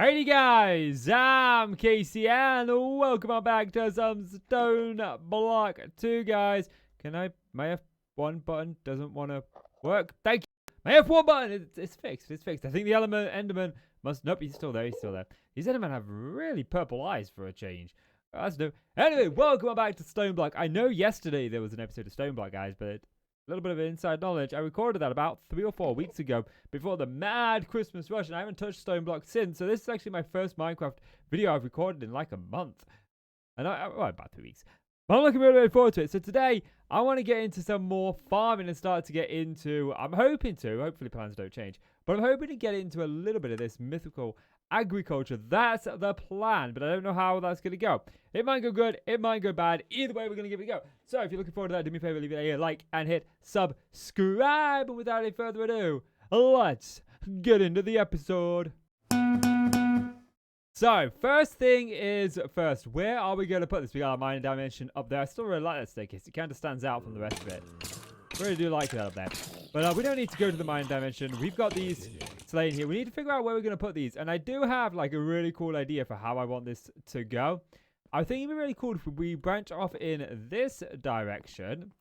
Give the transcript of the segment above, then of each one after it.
Alrighty guys, I'm Casey and welcome on back to some Stone Block 2 guys. My F1 button doesn't want to work. Thank you. My F1 button, it's fixed, I think the Enderman nope, he's still there. These Endermen have really purple eyes for a change. That's new. Anyway, welcome on back to Stone Block. I know yesterday there was an episode of Stone Block guys, but a little bit of inside knowledge. I recorded that about 3 or 4 weeks ago before the mad Christmas rush, and I haven't touched Stone Block since. So this is actually my first Minecraft video I've recorded in like a month. And well, about 3 weeks. But I'm looking really forward to it. So today, I want to get into some more farming and start to get into, hopefully plans don't change, but I'm hoping to get into a little bit of this mythical agriculture. That's the plan, but I don't know how that's going to go. It might go good, it might go bad. Either way, we're going to give it a go. So if you're looking forward to that, do me a favor, leave it a like and hit subscribe. And without any further ado, let's get into the episode. So, first thing is first, where are we going to put this? We got our mining dimension up there. I still really like that staircase. It kind of stands out from the rest of it. Really do like that up there. But we don't need to go to the mining dimension. We've got these slain here. We need to figure out where we're going to put these. And I do have like a really cool idea for how I want this to go. I think it'd be really cool if we branch off in this direction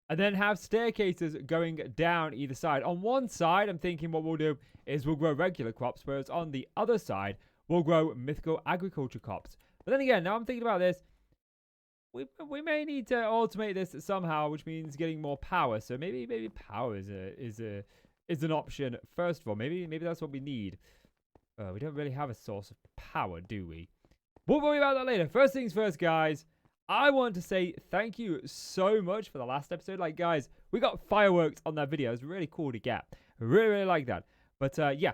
and then have staircases going down either side. On one side, I'm thinking what we'll do is we'll grow regular crops, whereas on the other side, we'll grow mythical agriculture crops. But then again, now I'm thinking about this, we may need to automate this somehow, which means getting more power. So maybe power is an option first of all. Maybe that's what we need. We don't really have a source of power, do we? We'll worry about that later. First things first, guys. I want to say thank you so much for the last episode. Like, guys, we got fireworks on that video. It was really cool to get. I really like that. But yeah.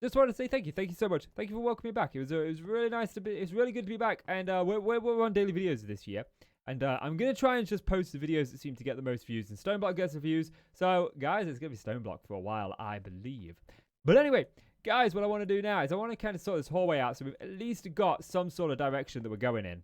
Just wanted to say thank you. Thank you so much. Thank you for welcoming me back. It was really nice to be. It's really good to be back. And we're on daily videos this year. And I'm gonna try and just post the videos that seem to get the most views. And Stoneblock gets the views. So guys, it's gonna be Stoneblock for a while, I believe. But anyway, guys, what I want to do now is I want to kind of sort this hallway out so we've at least got some sort of direction that we're going in.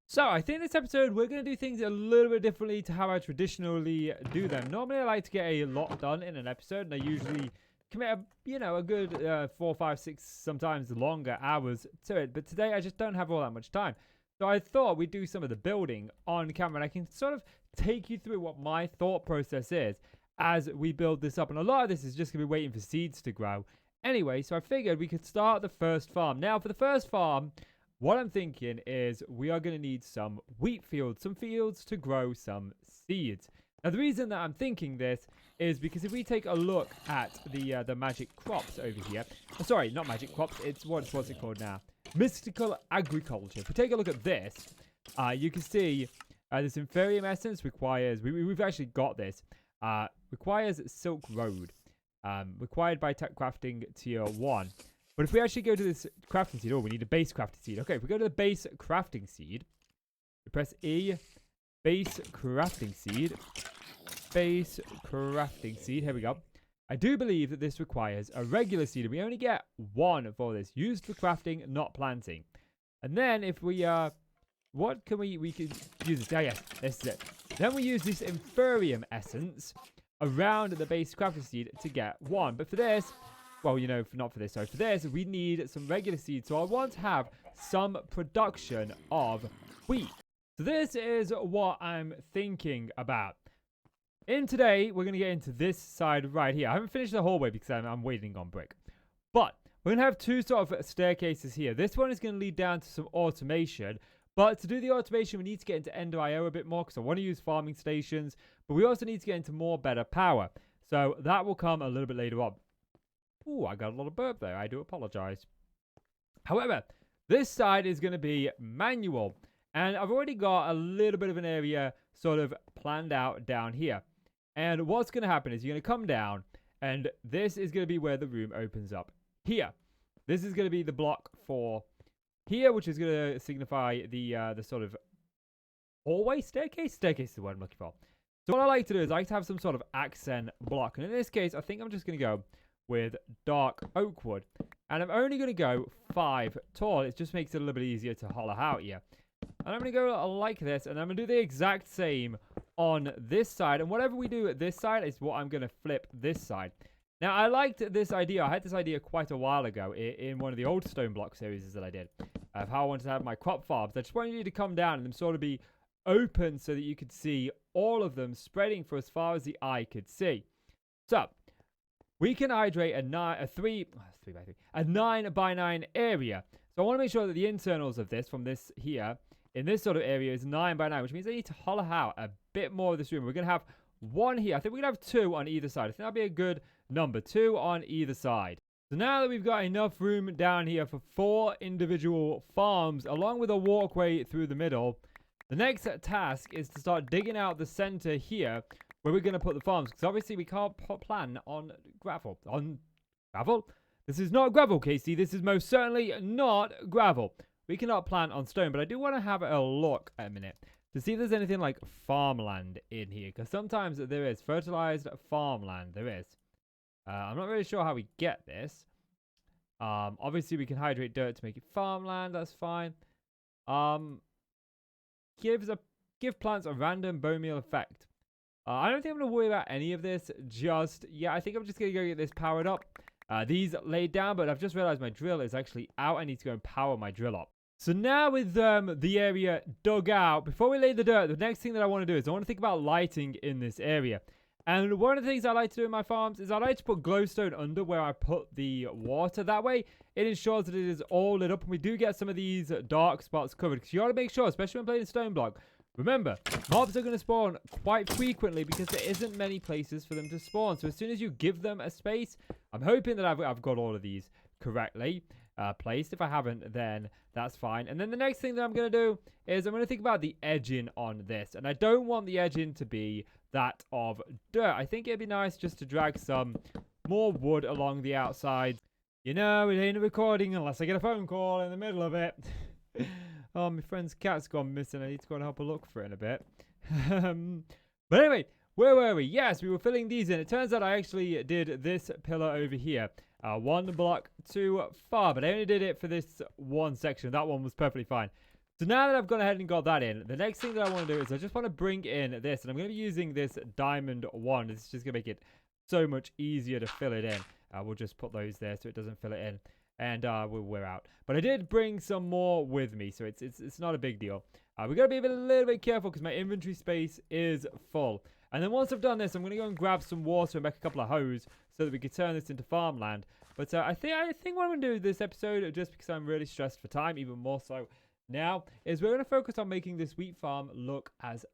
So I think this episode we're gonna do things a little bit differently to how I traditionally do them. Normally I like to get a lot done in an episode, and I usually commit a good 4, 5, 6, sometimes longer hours to it. But today I just don't have all that much time. So I thought we'd do some of the building on camera, and I can sort of take you through what my thought process is as we build this up. And a lot of this is just going to be waiting for seeds to grow. Anyway, so I figured we could start the first farm. Now, for the first farm, what I'm thinking is we are going to need some wheat fields, some fields to grow some seeds. Now, the reason that I'm thinking this is because if we take a look at the magic crops over here, sorry, not magic crops, it's what's it called now? Mystical agriculture. If we take a look at this, you can see this Inferium essence requires, we've actually got this, requires Silk Road, required by tech crafting tier 1. But if we actually go to this crafting seed, we need a base crafting seed. Okay, if we go to the base crafting seed, we press E, base crafting seed. Base crafting seed. Here we go. I do believe that this requires a regular seed, and we only get one for this, used for crafting, not planting. And then if we what can we can use this? Oh yes, this is it. Then we use this Inferium essence around the base crafting seed to get one. But for this, well, not for this. Sorry, for this we need some regular seeds. So I want to have some production of wheat. So this is what I'm thinking about. In today, we're going to get into this side right here. I haven't finished the hallway because I'm waiting on brick. But we're going to have two sort of staircases here. This one is going to lead down to some automation. But to do the automation, we need to get into Ender IO a bit more because I want to use farming stations. But we also need to get into more better power. So that will come a little bit later on. Ooh, I got a lot of burp there. I do apologize. However, this side is going to be manual. And I've already got a little bit of an area sort of planned out down here. And what's going to happen is you're going to come down, and this is going to be where the room opens up. Here. This is going to be the block for here, which is going to signify the sort of hallway staircase? Staircase is the word I'm looking for. So what I like to do is I like to have some sort of accent block. And in this case, I think I'm just going to go with dark oak wood. And I'm only going to go 5 tall. It just makes it a little bit easier to hollow out here. And I'm going to go like this, and I'm going to do the exact same on this side. And whatever we do at this side is what I'm going to flip this side. Now, I liked this idea. I had this idea quite a while ago in one of the old Stoneblock series that I did of how I wanted to have my crop farms. I just wanted you to come down and them sort of be open so that you could see all of them spreading for as far as the eye could see. So, we can hydrate a 9 by 9 area. So I want to make sure that the internals of this, from this here, in this sort of area is 9 by 9, which means I need to hollow out a bit more of this room. We're going to have one here. I think we're going to have 2 on either side. I think that'll be a good number. 2 on either side. So now that we've got enough room down here for 4 individual farms, along with a walkway through the middle, the next task is to start digging out the center here where we're going to put the farms. Because obviously we can't plan on gravel. On gravel? This is not gravel, Casey. This is most certainly not gravel. We cannot plant on stone, but I do want to have a look a minute to see if there's anything like farmland in here. Because sometimes there is fertilized farmland. There is. I'm not really sure how we get this. Obviously, we can hydrate dirt to make it farmland. That's fine. Give plants a random bone meal effect. I don't think I'm going to worry about any of this just yet. I think I'm just going to go get this powered up. These laid down, but I've just realized my drill is actually out. I need to go and power my drill up. So now with the area dug out, before we lay the dirt, the next thing that I want to do is I want to think about lighting in this area. And one of the things I like to do in my farms is I like to put glowstone under where I put the water. That way, it ensures that it is all lit up. And we do get some of these dark spots covered. Because you got to make sure, especially when playing Stoneblock. Remember, mobs are going to spawn quite frequently because there isn't many places for them to spawn. So as soon as you give them a space, I'm hoping that I've got all of these correctly placed. If I haven't, then that's fine. And then the next thing that I'm going to do is I'm going to think about the edging on this. And I don't want the edging to be that of dirt. I think it'd be nice just to drag some more wood along the outside. You know, it ain't a recording unless I get a phone call in the middle of it. Oh, my friend's cat's gone missing. I need to go and help her look for it in a bit. But anyway, where were we? Yes, we were filling these in. It turns out I actually did this pillar over here. 1 block too far, but I only did it for this one section. That one was perfectly fine. So now that I've gone ahead and got that in, the next thing that I want to do is I just want to bring in this. And I'm going to be using this diamond one. It's just going to make it so much easier to fill it in. We'll just put those there so it doesn't fill it in. And we're out. But I did bring some more with me, so it's not a big deal. We got to be a little bit careful because my inventory space is full. And then once I've done this, I'm going to go and grab some water and make a couple of hose so that we can turn this into farmland. But I think what I'm going to do this episode, just because I'm really stressed for time, even more so now, is we're going to focus on making this wheat farm look as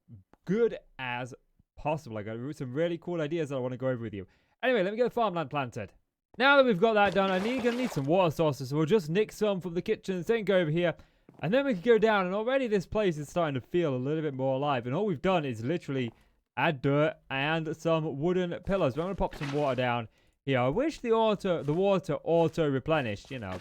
good as possible. I got some really cool ideas that I want to go over with you. Anyway, let me get the farmland planted. Now that we've got that done, I'm going to need some water sources, so we'll just nick some from the kitchen, then go over here, and then we can go down, and already this place is starting to feel a little bit more alive, and all we've done is literally add dirt and some wooden pillars. But I'm going to pop some water down here. I wish the water auto-replenished, you know,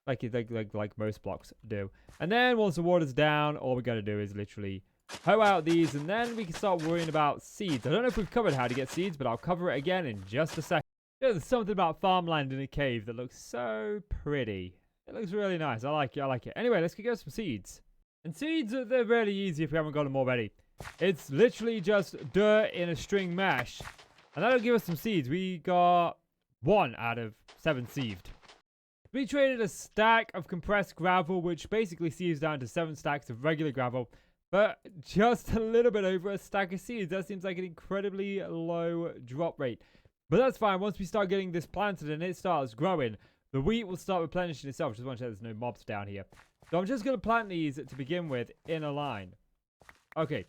like most blocks do. And then once the water's down, all we got to do is literally hoe out these, and then we can start worrying about seeds. I don't know if we've covered how to get seeds, but I'll cover it again in just a second. There's something about farmland in a cave that looks so pretty. It looks really nice. I like it. Anyway, let's go get some seeds. And seeds, they're really easy if you haven't got them already. It's literally just dirt in a string mesh. And that'll give us some seeds. We got 1 out of 7 sieved. We traded a stack of compressed gravel, which basically sieves down to 7 stacks of regular gravel. But just a little bit over a stack of seeds. That seems like an incredibly low drop rate. But that's fine. Once we start getting this planted and it starts growing, the wheat will start replenishing itself. Just want to check there's no mobs down here. So I'm just going to plant these to begin with in a line. Okay.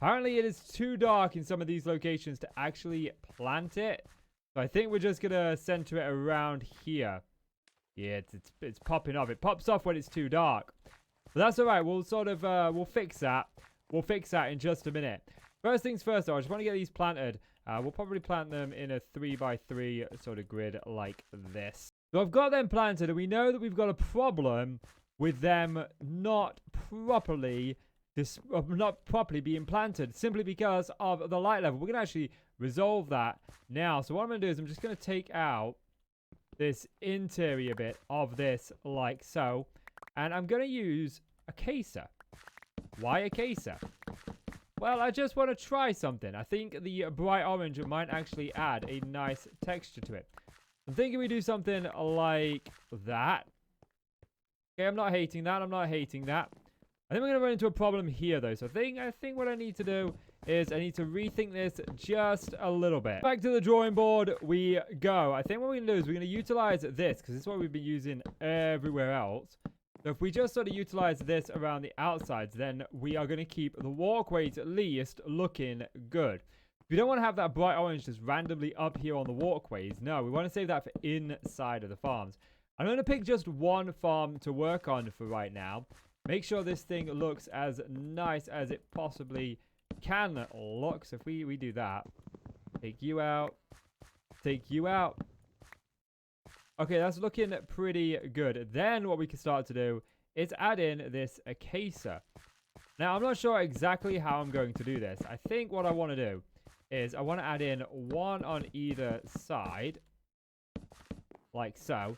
Apparently it is too dark in some of these locations to actually plant it. So I think we're just going to center it around here. Yeah, it's popping off. It pops off when it's too dark. But that's all right. We'll sort of, we'll fix that. We'll fix that in just a minute. First things first, though, I just want to get these planted. We'll probably plant them in a 3x3 sort of grid like this. So I've got them planted, and we know that we've got a problem with them not properly being planted, simply because of the light level. We're going to actually resolve that now. So what I'm going to do is I'm just going to take out this interior bit of this like so, and I'm going to use a caser. Why a caser? Well, I just want to try something. I think the bright orange might actually add a nice texture to it. I'm thinking we do something like that. Okay, I'm not hating that. I'm not hating that. I think we're going to run into a problem here, though. So I think what I need to do is I need to rethink this just a little bit. Back to the drawing board we go. I think what we're going to do is we're going to utilize this, because this is what we've been using everywhere else. So if we just sort of utilize this around the outsides, then we are going to keep the walkways at least looking good. We don't want to have that bright orange just randomly up here on the walkways. No, we want to save that for inside of the farms. I'm going to pick just one farm to work on for right now. Make sure this thing looks as nice as it possibly can look. So if we do that, take you out, take you out. Okay, that's looking pretty good. Then what we can start to do is add in this acacia. Now, I'm not sure exactly how I'm going to do this. I think what I want to do is I want to add in one on either side, like so.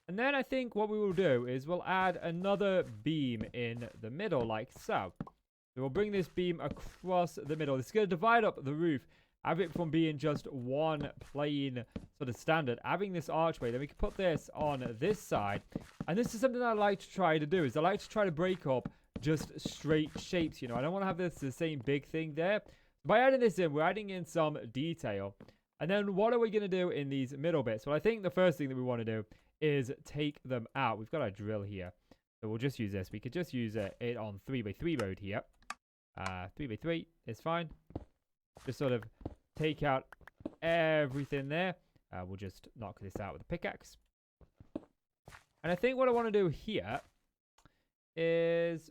And then I think what we will do is we'll add another beam in the middle, like so. So we'll bring this beam across the middle. It's going to divide up the roof. Have it from being just one plain sort of standard, having this archway. Then we can put this on this side. And this is something I like to try to do, is I like to try to break up just straight shapes, you know. I don't want to have this the same big thing there. By adding this in, we're adding in some detail. And then what are we going to do in these middle bits? Well, I think the first thing that we want to do is take them out. We've got a drill here. So we'll just use this. We could just use it on 3x3 mode here. 3x3 is fine. Just sort of take out everything there. We'll just knock this out with a pickaxe. And I think what I want to do here is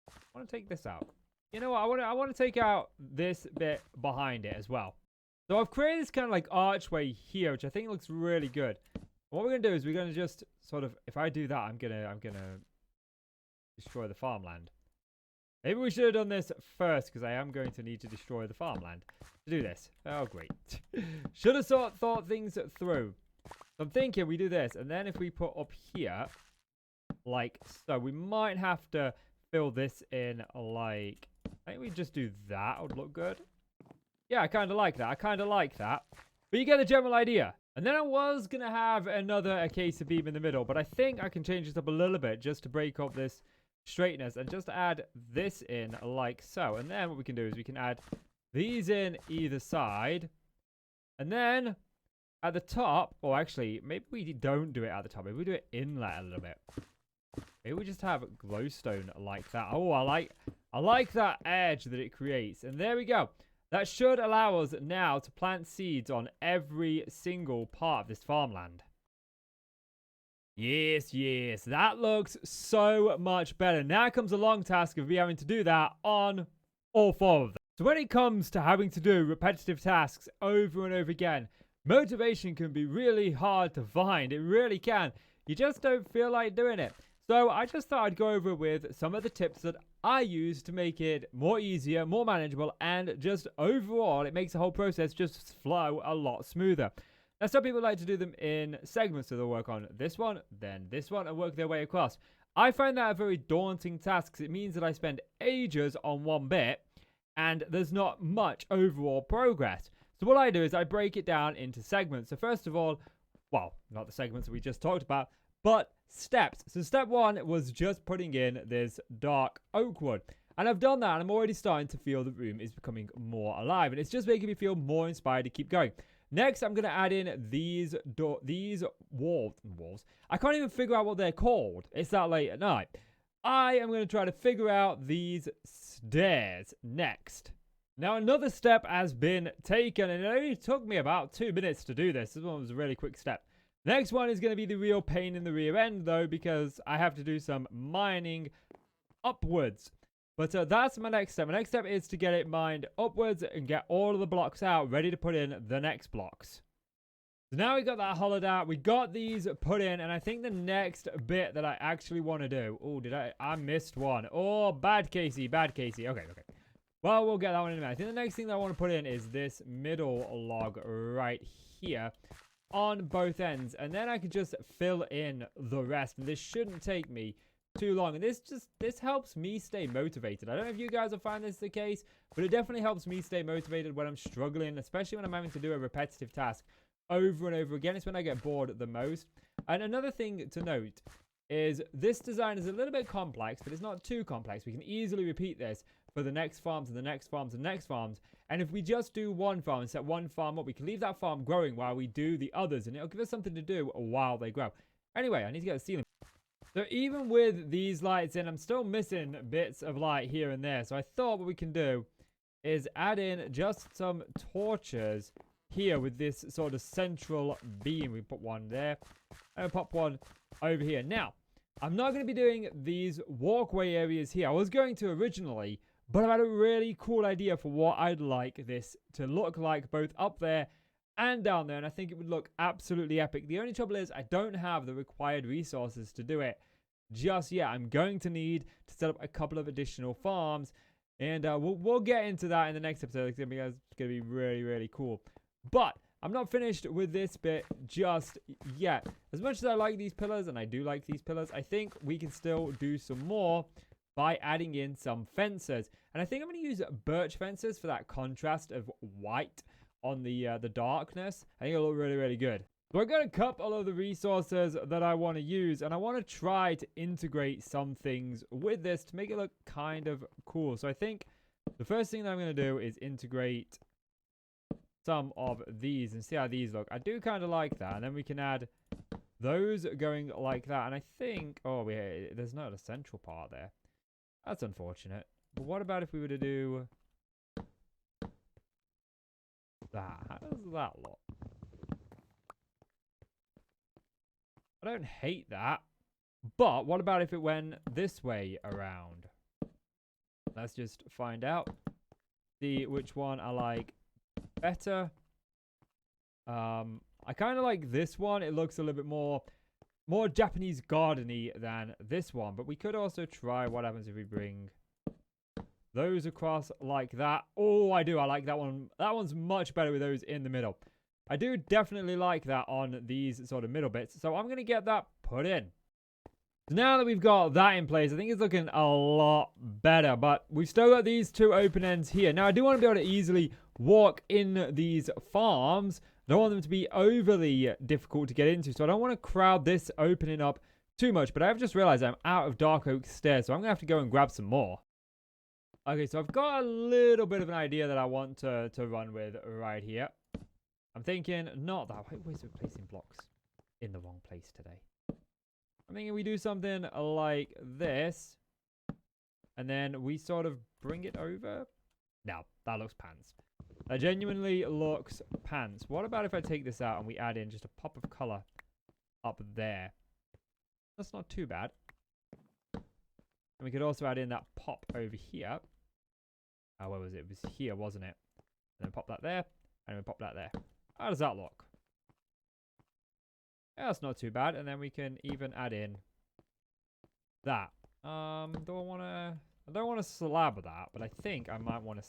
I want to take this out. You know what? I want to take out this bit behind it as well. So I've created this kind of like archway here, which I think looks really good. What we're going to do is we're going to just sort of, if I do that, I'm going to destroy the farmland. Maybe we should have done this first, because I am going to need to destroy the farmland to do this. Oh, great. Should have thought things through. So I'm thinking we do this, and then if we put up here, like so, we might have to fill this in like, I think we just do that. It would look good. Yeah, I kind of like that. I kind of like that. But you get the general idea. And then I was going to have another acacia beam in the middle, but I think I can change this up a little bit just to break up this straightness and just add this in like so. And then what we can do is we can add these in either side. And then at the top, or actually, maybe we don't do it at the top. Maybe we do it inlet a little bit. Maybe we just have glowstone like that. Oh, I like that edge that it creates. And there we go. That should allow us now to plant seeds on every single part of this farmland. Yes, yes, that looks so much better. Now comes a long task of me having to do that on all four of them. So when it comes to having to do repetitive tasks over and over again, motivation can be really hard to find. It really can. You just don't feel like doing it. So I just thought I'd go over with some of the tips that I use to make it more easier, more manageable, and just overall, it makes the whole process just flow a lot smoother. Now, some people like to do them in segments, so they'll work on this one, then this one, and work their way across. I find that a very daunting task, because it means that I spend ages on one bit, and there's not much overall progress. So what I do is I break it down into segments. So first of all, well, not the segments that we just talked about, but steps. So step one was just putting in this dark oak wood. And I've done that, and I'm already starting to feel the room is becoming more alive. And it's just making me feel more inspired to keep going. Next, I'm going to add in these walls. I can't even figure out what they're called. It's that late at night. I am going to try to figure out these stairs next. Now, another step has been taken, and it only took me about 2 minutes to do this. This one was a really quick step. Next one is going to be the real pain in the rear end, though, because I have to do some mining upwards. But that's my next step. My next step is to get it mined upwards and get all of the blocks out, ready to put in the next blocks. So now we got that hollowed out. We got these put in, and I think the next bit that I actually want to do... Oh, I missed one. Oh, bad Casey, bad Casey. Okay. Well, we'll get that one in a minute. I think the next thing that I want to put in is this middle log right here on both ends. And then I can just fill in the rest. And this shouldn't take me too long. And this helps me stay motivated. I don't know if you guys will find this the case, but it definitely helps me stay motivated when I'm struggling, especially when I'm having to do a repetitive task over and over again. It's when I get bored the most. And another thing to note is this design is a little bit complex, but it's not too complex. We can easily repeat this for the next farms and the next farms and the next farms. And if we just do one farm and set one farm up, we can leave that farm growing while we do the others, and it'll give us something to do while they grow. Anyway, I need to get the ceiling. So even with these lights in, I'm still missing bits of light here and there. So I thought what we can do is add in just some torches here with this sort of central beam. We put one there and pop one over here. Now, I'm not going to be doing these walkway areas here. I was going to originally, but I've had a really cool idea for what I'd like this to look like both up there and down there, and I think it would look absolutely epic. The only trouble is I don't have the required resources to do it just yet. I'm going to need to set up a couple of additional farms, and we'll get into that in the next episode. It's going to be really, really cool. But I'm not finished with this bit just yet. As much as I like these pillars, and I do like these pillars, I think we can still do some more by adding in some fences. And I think I'm going to use birch fences for that contrast of white on the darkness. I think it'll look really, really good. So I've got a couple of the resources that I want to use, and I want to try to integrate some things with this to make it look kind of cool. So I think the first thing that I'm going to do is integrate some of these and see how these look. I do kind of like that, and then we can add those going like that. And I think, oh, there's not a central part there. That's unfortunate. But what about if we were to do that? How does that look? I don't hate that. But what about if it went this way around? Let's just find out. See which one I like better. I kind of like this one. It looks a little bit more Japanese garden-y than this one. But we could also try what happens if we bring those across like that. Oh, I do. I like that one. That one's much better with those in the middle. I do definitely like that on these sort of middle bits. So I'm going to get that put in. So now that we've got that in place, I think it's looking a lot better. But we've still got these two open ends here. Now, I do want to be able to easily walk in these farms. I don't want them to be overly difficult to get into. So I don't want to crowd this opening up too much. But I've just realized I'm out of dark oak stairs. So I'm going to have to go and grab some more. Okay, so I've got a little bit of an idea that I want to run with right here. I'm thinking not that way. Where's it placing blocks in the wrong place today? I'm thinking we do something like this. And then we sort of bring it over. No, that looks pants. That genuinely looks pants. What about if I take this out and we add in just a pop of color up there? That's not too bad. And we could also add in that pop over here. Oh, where was it? It was here, wasn't it? And then pop that there. And then pop that there. How does that look? Yeah, that's not too bad. And then we can even add in that. Do I want to... I don't want to slab that, but I think I might want to...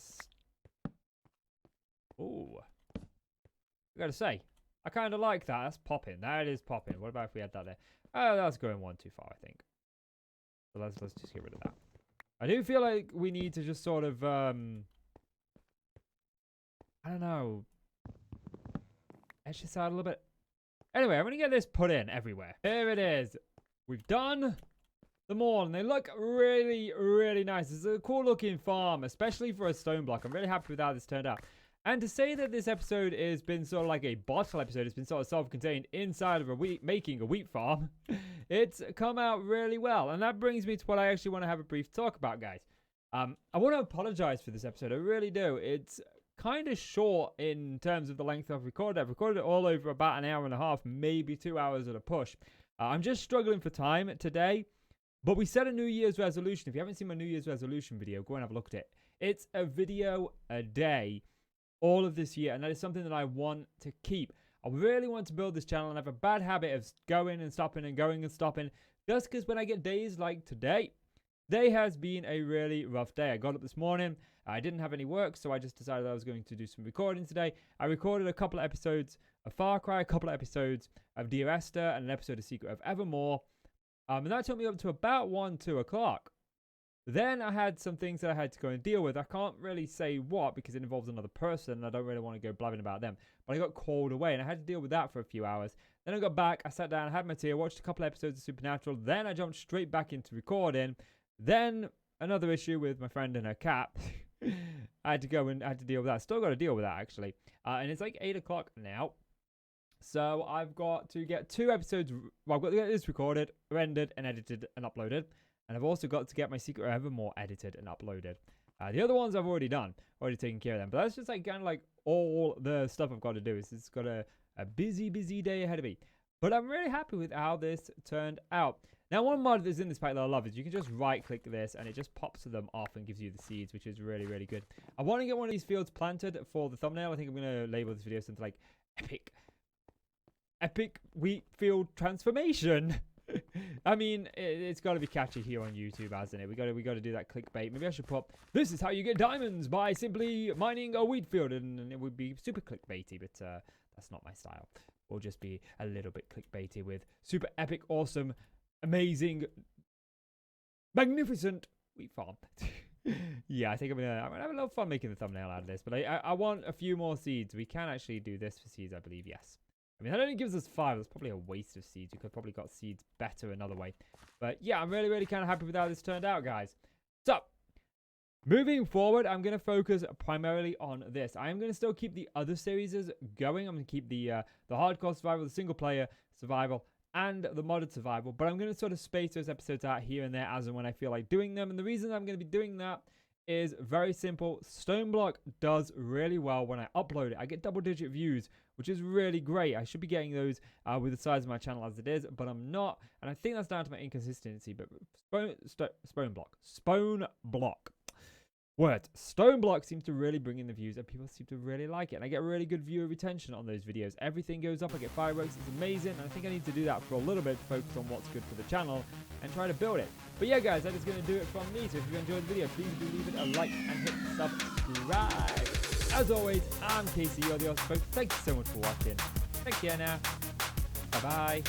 Ooh. I gotta say, I kind of like that. That's popping. That is popping. What about if we had that there? Oh, that's going one too far, I think. So let's just get rid of that. I do feel like we need to just sort of... I don't know... edge this out a little bit. Anyway, I'm going to get this put in everywhere. Here it is. We've done them all, and they look really, really nice. It's a cool looking farm, especially for a stone block. I'm really happy with how this turned out. And to say that this episode has been sort of like a bottle episode, it's been sort of self-contained inside of making a wheat farm, it's come out really well. And that brings me to what I actually want to have a brief talk about, guys. I want to apologize for this episode. I really do. It's kind of short in terms of the length I've recorded. I've recorded it all over about an hour and a half, maybe 2 hours at a push. I'm just struggling for time today, but we set a New Year's resolution. If you haven't seen my New Year's resolution video, go and have a look at it. It's a video a day all of this year, and that is something that I want to keep. I really want to build this channel, and I have a bad habit of going and stopping and going and stopping, just because when I get days like today, today has been a really rough day. I got up this morning. I didn't have any work, so I just decided I was going to do some recording today. I recorded a couple of episodes of Far Cry, a couple of episodes of Dear Esther, and an episode of Secret of Evermore. And that took me up to about 1, 2 o'clock. Then I had some things that I had to go and deal with. I can't really say what because it involves another person and I don't really want to go blabbing about them. But I got called away and I had to deal with that for a few hours. Then I got back, I sat down, I had my tea, I watched a couple episodes of Supernatural. Then I jumped straight back into recording. Then another issue with my friend and her cat. I had to go and I had to deal with that. Still got to deal with that actually. And it's like 8 o'clock now. So I've got to get 2 episodes. Well, I've got to get this recorded, rendered, and edited and uploaded. And I've also got to get my Secret Evermore edited and uploaded. The other ones I've already done, already taken care of them. But that's just like kind of like all the stuff I've got to do. It's got a busy, busy day ahead of me. But I'm really happy with how this turned out. Now, one mod that's in this pack that I love is you can just right-click this and it just pops them off and gives you the seeds, which is really, really good. I want to get one of these fields planted for the thumbnail. I think I'm going to label this video something like Epic Wheat Field Transformation. I mean, it's got to be catchy here on YouTube, hasn't it? We got to do that clickbait. Maybe I should put, this is how you get diamonds by simply mining a wheat field, and it would be super clickbaity, but that's not my style. We'll just be a little bit clickbaity with super epic, awesome, amazing, magnificent wheat farm. Yeah, I think I'm gonna have a little fun making the thumbnail out of this, but I want a few more seeds. We can actually do this for seeds, I believe, yes. I mean, that only gives us 5. That's probably a waste of seeds. You could probably got seeds better another way. But yeah, I'm really, really kind of happy with how this turned out, guys. So, moving forward, I'm going to focus primarily on this. I am going to still keep the other series going. I'm going to keep the hardcore survival, the single player survival, and the modded survival. But I'm going to sort of space those episodes out here and there as and when I feel like doing them. And the reason I'm going to be doing that is very simple. Stoneblock does really well when I upload it. I get double-digit views, which is really great. I should be getting those with the size of my channel as it is, but I'm not. And I think that's down to my inconsistency. But Stoneblock seems to really bring in the views and people seem to really like it. And I get really good viewer retention on those videos. Everything goes up. I get fireworks. It's amazing. And I think I need to do that for a little bit to focus on what's good for the channel and try to build it. But yeah, guys, that is going to do it from me. So if you enjoyed the video, please do leave it a like and hit subscribe. As always, I'm KC, you're the host. Thank you so much for watching. Take care now. Bye-bye.